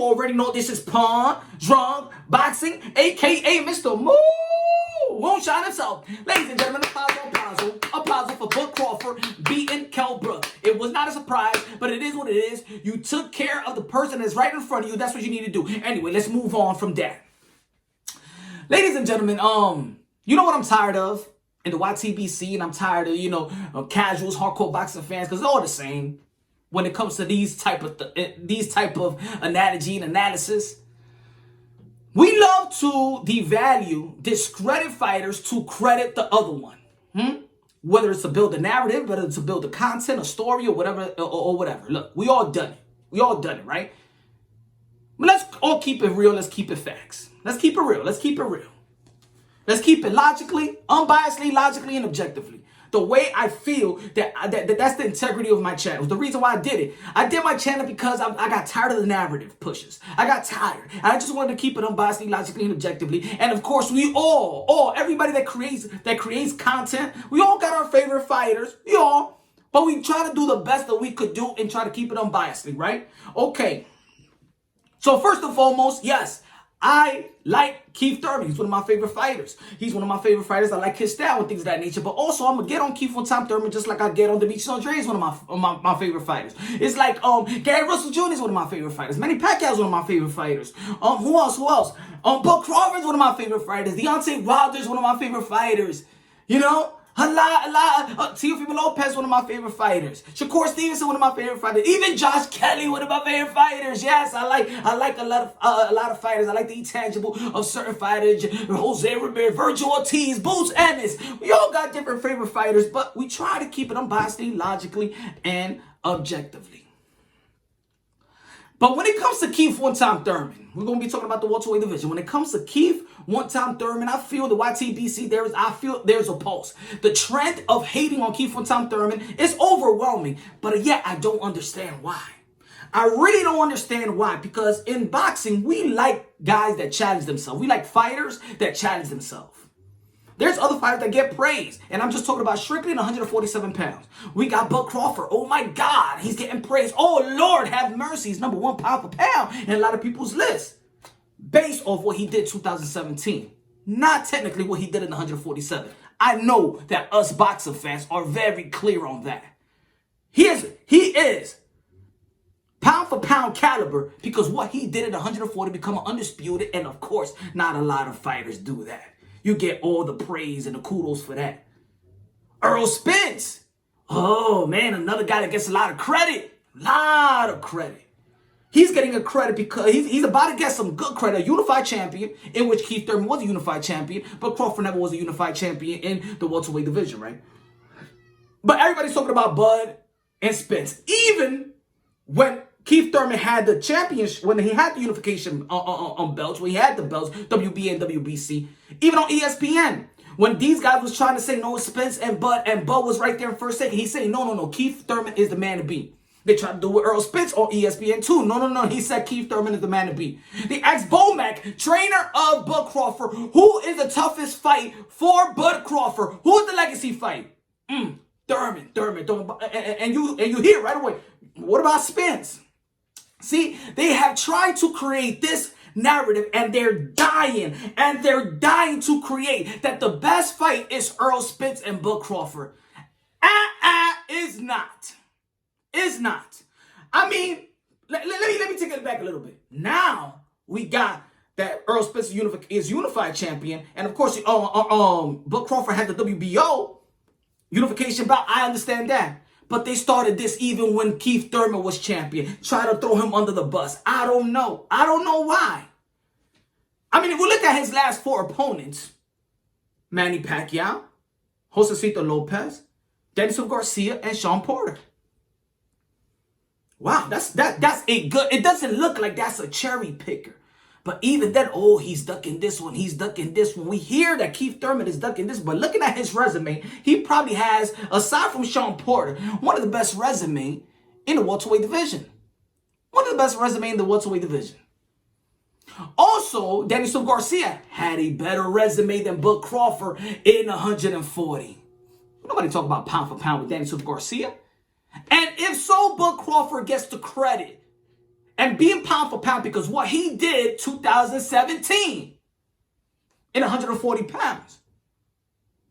already know this is Pawn Drunk Boxing, aka Mr. Moonshine himself. Ladies and gentlemen, applause for Brook Crawford beating Kell Brook. It was not a surprise, but it is what it is. You took care of the person that's right in front of you. That's what you need to do. Anyway, let's move on from that. Ladies and gentlemen, you know what I'm tired of in the YTBC, and I'm tired of, casuals, hardcore boxing fans, because it's all the same when it comes to these type of analogy and analysis. We love to devalue, discredit fighters to credit the other one. Whether it's to build a narrative, whether it's to build a content, a story, or whatever, or whatever. Look, we all done it. We all done it, right? But let's all keep it real. Let's keep it facts. Let's keep it real. Let's keep it real. Let's keep it logically, unbiasedly, logically, and objectively. The way I feel that's the integrity of my channel. The reason why I did it. I did my channel because I got tired of the narrative pushes. I got tired. And I just wanted to keep it unbiasedly, logically, and objectively. And of course, we everybody that creates content, we all got our favorite fighters. We all. But we try to do the best that we could do and try to keep it unbiasedly, right? Okay. So first and foremost, yes, I like Keith Thurman. He's one of my favorite fighters. He's one of my favorite fighters. I like his style and things of that nature. But also, I'm going to get on Keith Thurman just like I get on Demetrius Andre. He's one of my favorite fighters. It's like Gary Russell Jr. is one of my favorite fighters. Manny Pacquiao is one of my favorite fighters. Who else? Brook Crawford is one of my favorite fighters. Deontay Wilder is one of my favorite fighters. You know? Teofimo Lopez, one of my favorite fighters. Shakur Stevenson, one of my favorite fighters. Even Josh Kelly, one of my favorite fighters. Yes, I like a lot of fighters. I like the intangible of certain fighters. Jose Ramirez, Virgil Ortiz, Boots Ennis. We all got different favorite fighters, but we try to keep it unbiasedly, logically, and objectively. But when it comes to Keith Thurman, we're going to be talking about the welterweight division. When it comes to Keith Thurman, I feel the YTBC, there's a pulse. The trend of hating on Keith Thurman is overwhelming, but yet I don't understand why. I really don't understand why, because in boxing, we like guys that challenge themselves. We like fighters that challenge themselves. There's other fighters that get praise, and I'm just talking about strictly 147 pounds. We got Brook Crawford. Oh my God, he's getting praise. Oh Lord, have mercy. He's number 1 pound for pound in a lot of people's lists, based off what he did 2017. Not technically what he did in 147. I know that us boxing fans are very clear on that. He is pound for pound caliber, because what he did at 140 become undisputed, and of course, not a lot of fighters do that. You get all the praise and the kudos for that. Errol Spence. Oh, man, another guy that gets a lot of credit. He's getting a credit because he's about to get some good credit. A unified champion, in which Keith Thurman was a unified champion, but Crawford never was a unified champion in the welterweight division, right? But everybody's talking about Bud and Spence. Even when Keith Thurman had the championship, when he had the unification belts, when he had the belts, WBA and WBC, even on ESPN, when these guys was trying to say no, Spence and Bud was right there in first second, he's saying no, Keith Thurman is the man to beat. They tried to do with Errol Spence on ESPN too. No, he said Keith Thurman is the man to beat. The ex-Bomac, trainer of Bud Crawford, who is the toughest fight for Bud Crawford? Who is the legacy fight? Thurman. And you hear right away, what about Spence? See, they have tried to create this narrative, and they're dying to create that the best fight is Errol Spence and Brook Crawford. Is not. I mean, let me take it back a little bit. Now we got that Errol Spence is unified champion, and of course, Brook Crawford had the WBO unification bout. I understand that. But they started this even when Keith Thurman was champion. Try to throw him under the bus. I don't know why. I mean, if we look at his last 4 opponents, Manny Pacquiao, Josecito Lopez, Denison Garcia, and Sean Porter. Wow, that's a good. It doesn't look like that's a cherry picker. But even then, he's ducking this one. We hear that Keith Thurman is ducking this, but looking at his resume, he probably has, aside from Sean Porter, one of the best resume in the welterweight division. Also, Denison Garcia had a better resume than Brook Crawford in 140. Nobody talk about pound for pound with Denison Garcia. And if so, Brook Crawford gets the credit. and being pound for pound, because what he did 2017 in 140 pounds,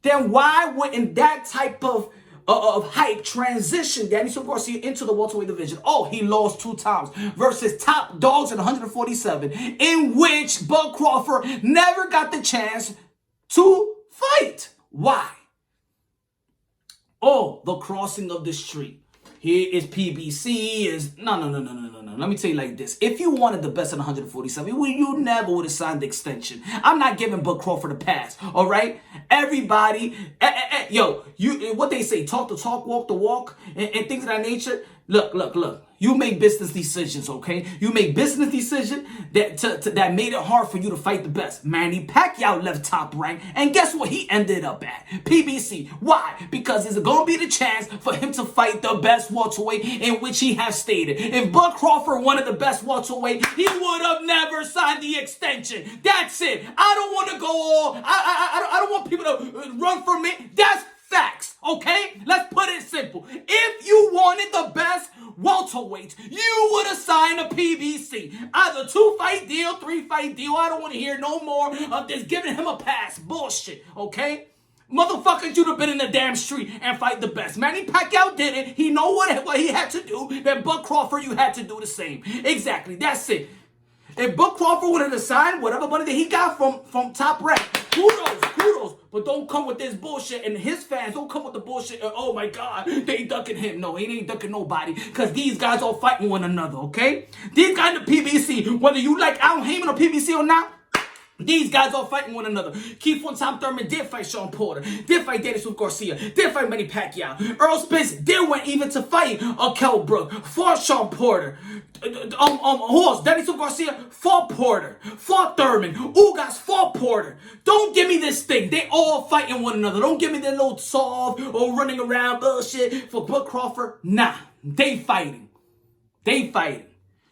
then why wouldn't that type of hype transition Danielson Garcia into the welterweight division? Oh, he lost 2 times versus top dogs at 147, in which Bud Crawford never got the chance to fight. Why? Oh, the crossing of the street. Here is PBC, is no. Let me tell you like this. If you wanted the best at 147, you never would have signed the extension. I'm not giving Bud Crawford a pass, all right? Everybody, yo, you what they say, talk the talk, walk the walk, and things of that nature. Look. You make business decisions, okay? You make business decisions that made it hard for you to fight the best. Manny Pacquiao left Top Rank, and guess what he ended up at? PBC. Why? Because it's going to be the chance for him to fight the best welterweight, in which he has stated. If Bud Crawford wanted the best welterweight, he would have never signed the extension. That's it. I don't want to go all, I don't want people to run from it. That's facts, okay? Let's put it simple. If you wanted the best welterweight, you would have signed a PBC. Either 2-fight deal, 3-fight deal. I don't want to hear no more of this giving him a pass. Bullshit, okay? Motherfuckers, you'd have been in the damn street and fight the best. Manny Pacquiao did it. He know what he had to do. Then Bud Crawford, you had to do the same. Exactly, that's it. If Bud Crawford would have signed whatever money that he got from Top Rank, kudos. But don't come with this bullshit, and his fans don't come with the bullshit. Oh my God, they ducking him. No, he ain't ducking nobody, because these guys all fighting one another, okay? These guys in the PBC, whether you like Al Heyman or PBC or not, these guys all fighting one another. Keith Von Thurman did fight Sean Porter, did fight Danielson Garcia, did fight Manny Pacquiao. Errol Spence did went even to fight Kell Brook, fought Sean Porter. Danielson Garcia fought Porter, fought Thurman. Ugas fought Porter. Don't give me this thing. They all fighting one another. Don't give me that little soft or running around bullshit for Bud Crawford. Nah, they fighting.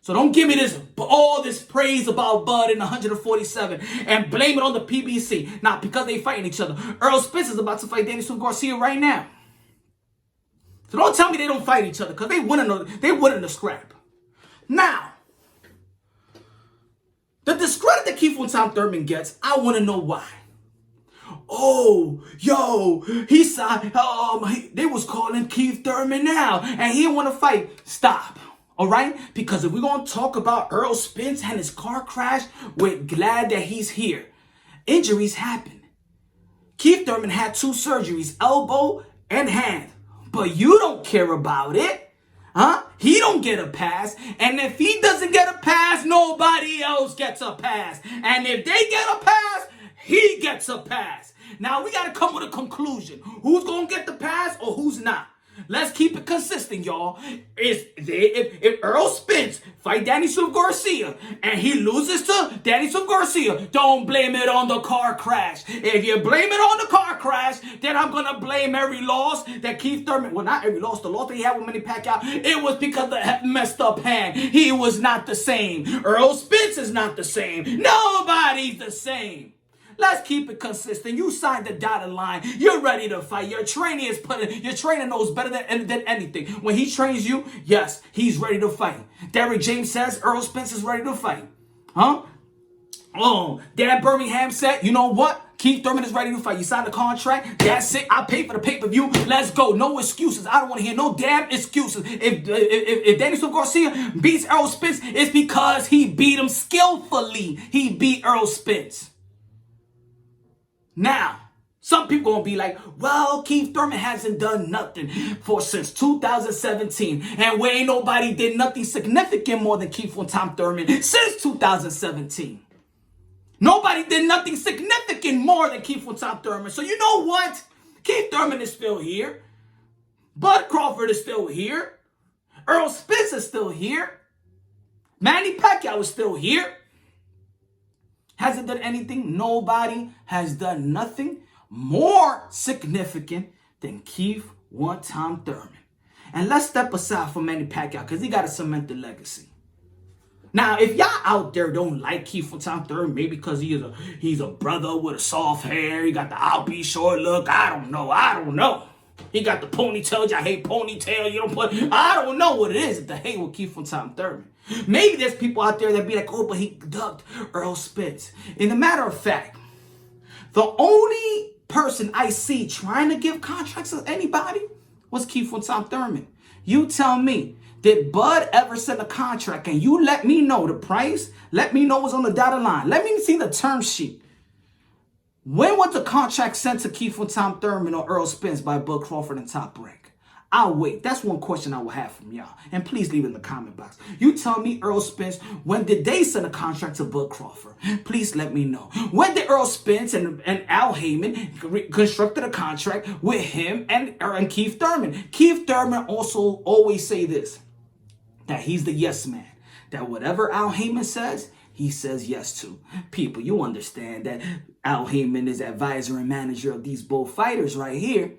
So don't give me all this praise about Bud in 147 and blame it on the PBC. Now, because they fighting each other. Errol Spence is about to fight Danielson Garcia right now. So don't tell me they don't fight each other, because they winning the scrap. Now, the discredit that Keith Von Thurman gets, I want to know why. Oh, yo, they was calling Keith Thurman now, and he didn't want to fight. Stop. All right? Because if we're going to talk about Errol Spence and his car crash, we're glad that he's here. Injuries happen. Keith Thurman had 2 surgeries, elbow and hand. But you don't care about it. Huh? He don't get a pass. And if he doesn't get a pass, nobody else gets a pass. And if they get a pass, he gets a pass. Now, we got to come with a conclusion. Who's going to get the pass or who's not? Let's keep it consistent, y'all. If Errol Spence fight Danielson Garcia and he loses to Danielson Garcia, don't blame it on the car crash. If you blame it on the car crash, then I'm going to blame every loss that Keith Thurman, well, not every loss, the loss that he had with Manny Pacquiao, it was because of the messed up hand. He was not the same. Errol Spence is not the same. Nobody's the same. Let's keep it consistent. You signed the dotted line. You're ready to fight. Your trainer knows better than anything. When he trains you, yes, he's ready to fight. Derrick James says Errol Spence is ready to fight. Huh? Oh, Dan Birmingham said, you know what? Keith Thurman is ready to fight. You signed a contract. That's it. I pay for the pay-per-view. Let's go. No excuses. I don't want to hear no damn excuses. If Danielson Garcia beats Errol Spence, it's because he beat him skillfully. He beat Errol Spence. Now, some people going to be like, well, Keith Thurman hasn't done nothing since 2017. And we ain't nobody did nothing significant more than Keith Von Thurman since 2017. Nobody did nothing significant more than Keith Von Thurman. So you know what? Keith Thurman is still here. Bud Crawford is still here. Errol Spence is still here. Manny Pacquiao is still here. Hasn't done anything. Nobody has done nothing more significant than Keith Von Thurman. And let's step aside from Manny Pacquiao, because he got to cement the legacy. Now, if y'all out there don't like Keith Von Thurman, maybe because he's a brother with a soft hair, he got the I'll be short look, I don't know. He got the ponytail, y'all hate ponytail, you don't put, I don't know what it is to hate with Keith Von Thurman. Maybe there's people out there that be like, oh, but he ducked Errol Spence. In a matter of fact, the only person I see trying to give contracts to anybody was Keith from Tom Thurman. You tell me, did Bud ever send a contract and you let me know the price? Let me know what's on the dotted line. Let me see the term sheet. When was the contract sent to Keith from Tom Thurman or Errol Spence by Bud Crawford and Top Rank? I'll wait. That's one question I will have from y'all. And please leave it in the comment box. You tell me, Errol Spence, when did they send a contract to Bud Crawford? Please let me know. When did Errol Spence and Al Heyman constructed a contract with him and Keith Thurman? Keith Thurman also always say this, that he's the yes man. That whatever Al Heyman says, he says yes to. People, you understand that Al Heyman is advisor and manager of these both fighters right here.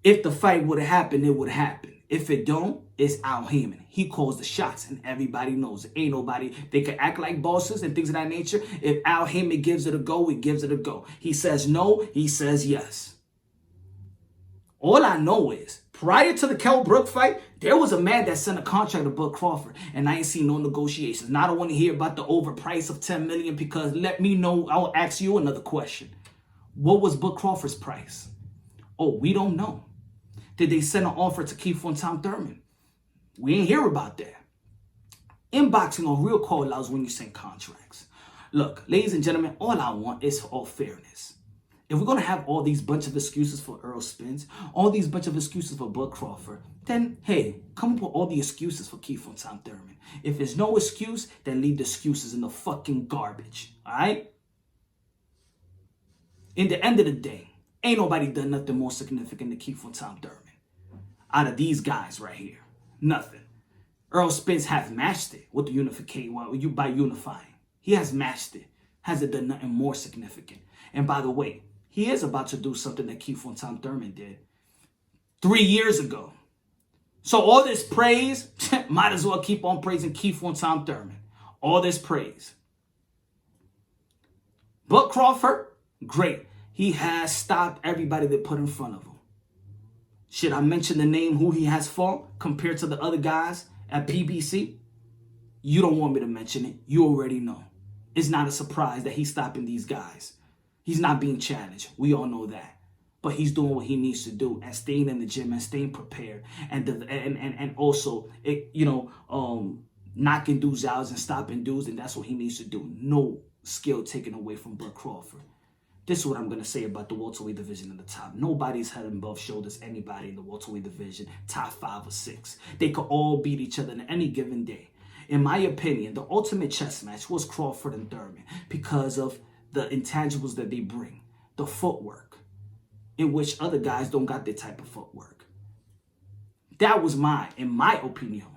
If the fight would have happened, it would happen. If it don't, it's Al Heyman. He calls the shots, and everybody knows it. Ain't nobody, they can act like bosses and things of that nature. If Al Heyman gives it a go, he gives it a go. He says no, he says yes. All I know is, prior to the Kell Brook fight, there was a man that sent a contract to Bud Crawford, and I ain't seen no negotiations. Now I don't want to hear about the overprice of $10 million, because let me know, I'll ask you another question. What was Bud Crawford's price? Oh, we don't know. Did they send an offer to Keith from Tom Thurman? We ain't hear about that. Inboxing on real call outs when you send contracts. Look, ladies and gentlemen, all I want is all fairness. If we're going to have all these bunch of excuses for Errol Spence, all these bunch of excuses for Bud Crawford, then, hey, come up with all the excuses for Keith from Tom Thurman. If there's no excuse, then leave the excuses in the fucking garbage, all right? In the end of the day, ain't nobody done nothing more significant than Keith from Tom Thurman. Out of these guys right here, nothing. Errol Spence has matched it with the unification, by unifying. He has matched it. Hasn't done nothing more significant. And by the way, he is about to do something that Keith from Tom Thurman did 3 years ago. So all this praise, might as well keep on praising Keith from Tom Thurman. All this praise. Bud Crawford, great. He has stopped everybody that put in front of him. Should I mention the name who he has fought compared to the other guys at PBC? You don't want me to mention it. You already know. It's not a surprise that he's stopping these guys. He's not being challenged. We all know that. But he's doing what he needs to do and staying in the gym and staying prepared and also knocking dudes out and stopping dudes, and that's what he needs to do. No skill taken away from Bud Crawford. This is what I'm going to say about the welterweight division in the top. Nobody's head above shoulders anybody in the welterweight division, top 5 or 6. They could all beat each other on any given day. In my opinion, the ultimate chess match was Crawford and Thurman because of the intangibles that they bring, the footwork, in which other guys don't got that type of footwork. That was in my opinion.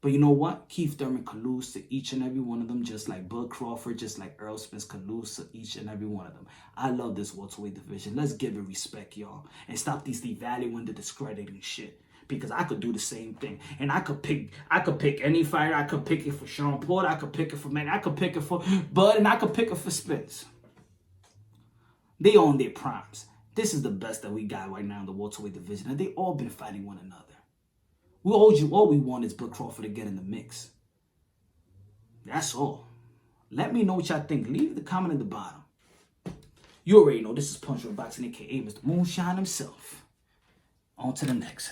But you know what? Keith Thurman could lose to each and every one of them, just like Bud Crawford, just like Errol Spence could lose to each and every one of them. I love this welterweight division. Let's give it respect, y'all. And stop these devaluing, the discrediting shit. Because I could do the same thing. And I could pick any fighter. I could pick it for Sean Porter. I could pick it for Man. I could pick it for Bud. And I could pick it for Spence. They own their primes. This is the best that we got right now in the welterweight division. And they all been fighting one another. All we want is Bud Crawford to get in the mix. That's all. Let me know what y'all think. Leave the comment at the bottom. You already know this is Punch Room Boxing, a.k.a. Mr. Moonshine himself. On to the next.